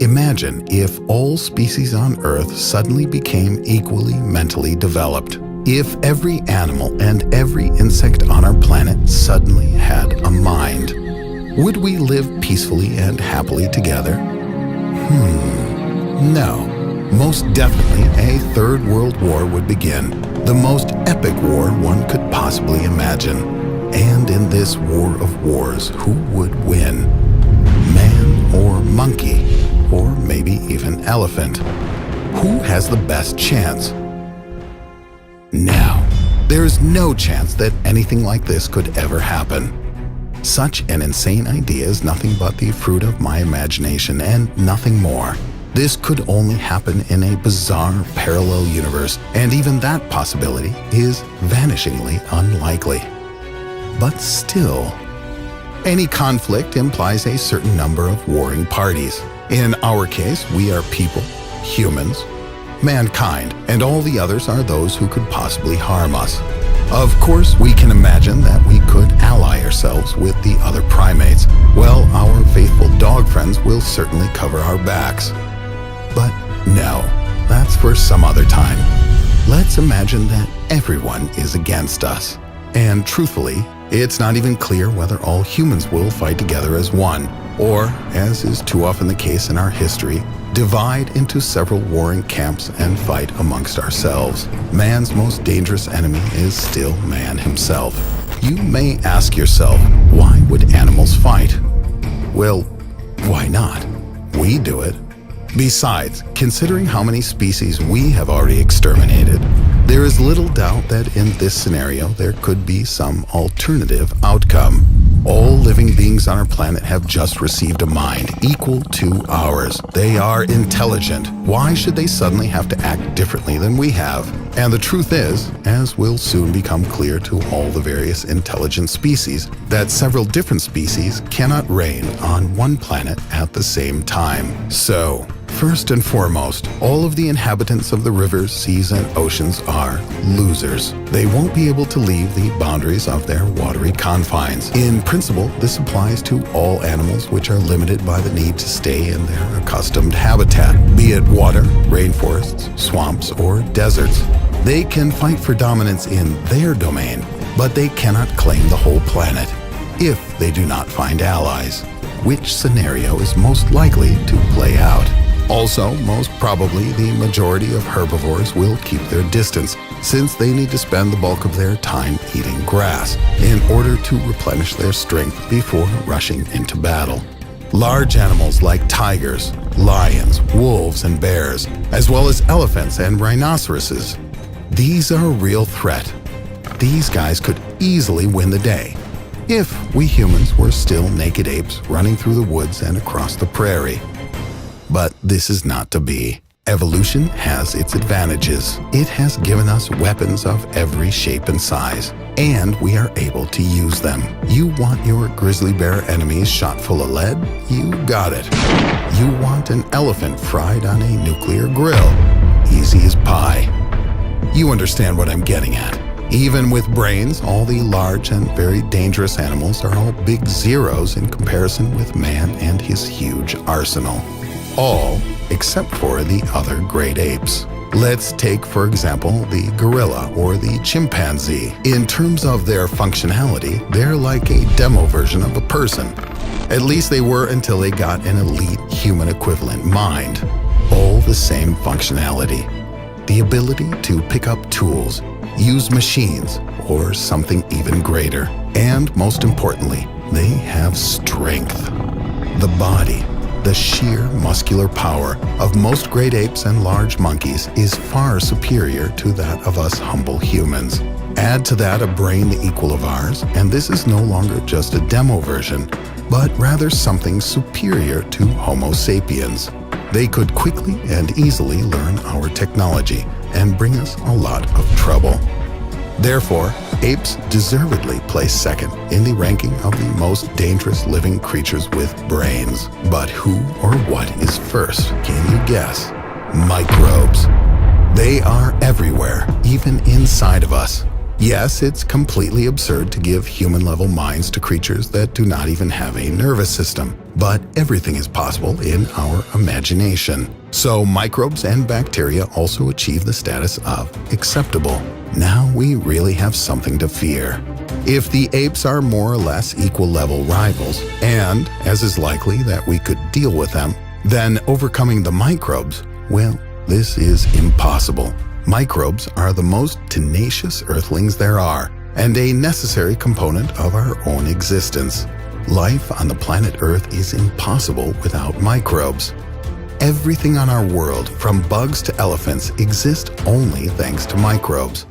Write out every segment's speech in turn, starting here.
Imagine if all species on Earth suddenly became equally mentally developed. If every animal and every insect on our planet suddenly had a mind. Would we live peacefully and happily together? No. Most definitely a third world war would begin. The most epic war one could possibly imagine. And in this war of wars, who would win? Man or monkey? Or maybe even elephant? Who has the best chance? Now, there is no chance that anything like this could ever happen. Such an insane idea is nothing but the fruit of my imagination and nothing more. This could only happen in a bizarre parallel universe, and even that possibility is vanishingly unlikely. But still, any conflict implies a certain number of warring parties. In our case, we are people, humans, mankind, and all the others are those who could possibly harm us. Of course, we can imagine that we could ally ourselves with the other primates. Well, our faithful dog friends will certainly cover our backs. But no, that's for some other time. Let's imagine that everyone is against us. And truthfully, it's not even clear whether all humans will fight together as one, or, as is too often the case in our history, divide into several warring camps and fight amongst ourselves. Man's most dangerous enemy is still man himself. You may ask yourself, why would animals fight? Well, why not? We do it. Besides, considering how many species we have already exterminated, there is little doubt that in this scenario there could be some alternative outcome. All living beings on our planet have just received a mind equal to ours. They are intelligent. Why should they suddenly have to act differently than we have? And the truth is, as will soon become clear to all the various intelligent species, that several different species cannot reign on one planet at the same time. So, first and foremost, all of the inhabitants of the rivers, seas, and oceans are losers. They won't be able to leave the boundaries of their watery confines. In principle, this applies to all animals which are limited by the need to stay in their accustomed habitat, be it water, rainforests, swamps, or deserts. They can fight for dominance in their domain, but they cannot claim the whole planet if they do not find allies. Which scenario is most likely to play out? Also, most probably, the majority of herbivores will keep their distance, since they need to spend the bulk of their time eating grass in order to replenish their strength before rushing into battle. Large animals like tigers, lions, wolves, and bears, as well as elephants and rhinoceroses, these are a real threat. These guys could easily win the day if we humans were still naked apes running through the woods and across the prairie. But this is not to be. Evolution has its advantages. It has given us weapons of every shape and size, and we are able to use them. You want your grizzly bear enemies shot full of lead? You got it. You want an elephant fried on a nuclear grill? Easy as pie. You understand what I'm getting at. Even with brains, all the large and very dangerous animals are all big zeros in comparison with man and his huge arsenal. All except for the other great apes. Let's take, for example, the gorilla or the chimpanzee. In terms of their functionality, they're like a demo version of a person. At least they were until they got an elite human equivalent mind. All the same functionality. The ability to pick up tools, use machines, or something even greater. And most importantly, they have strength. The body, the sheer muscular power of most great apes and large monkeys is far superior to that of us humble humans. Add to that a brain the equal of ours, and this is no longer just a demo version, but rather something superior to Homo sapiens. They could quickly and easily learn our technology and bring us a lot of trouble. Therefore, apes deservedly place second in the ranking of the most dangerous living creatures with brains. But who or what is first? Can you guess? Microbes. They are everywhere, even inside of us. Yes, it's completely absurd to give human-level minds to creatures that do not even have a nervous system, but everything is possible in our imagination. So microbes and bacteria also achieve the status of acceptable. Now we really have something to fear. If the apes are more or less equal-level rivals, and, as is likely that we could deal with them, then overcoming the microbes, well, this is impossible. Microbes are the most tenacious earthlings there are, and a necessary component of our own existence. Life on the planet Earth is impossible without microbes. Everything on our world, from bugs to elephants, exists only thanks to microbes.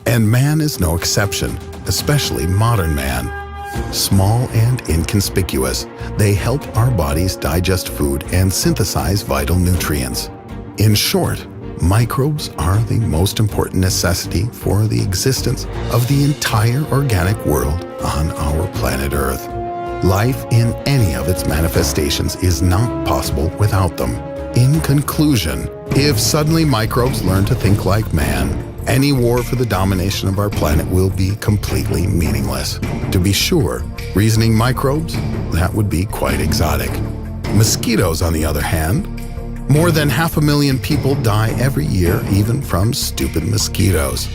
And man is no exception, especially modern man. Small and inconspicuous, they help our bodies digest food and synthesize vital nutrients. In short, microbes are the most important necessity for the existence of the entire organic world on our planet Earth. Life in any of its manifestations is not possible without them. In conclusion, if suddenly microbes learn to think like man, any war for the domination of our planet will be completely meaningless. To be sure, reasoning microbes, that would be quite exotic. Mosquitoes, on the other hand, more than 500,000 people die every year even from stupid mosquitoes.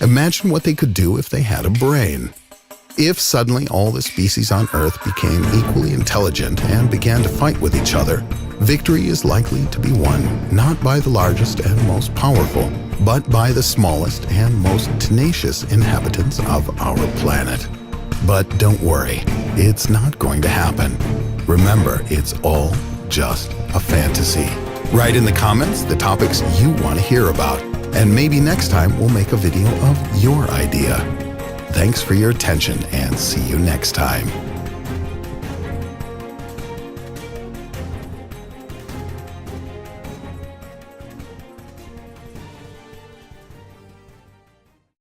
Imagine what they could do if they had a brain. If suddenly all the species on Earth became equally intelligent and began to fight with each other, victory is likely to be won not by the largest and most powerful, but by the smallest and most tenacious inhabitants of our planet. But don't worry, it's not going to happen. Remember, it's all just a fantasy. Write in the comments the topics you want to hear about, and maybe next time we'll make a video of your idea. Thanks for your attention and see you next time.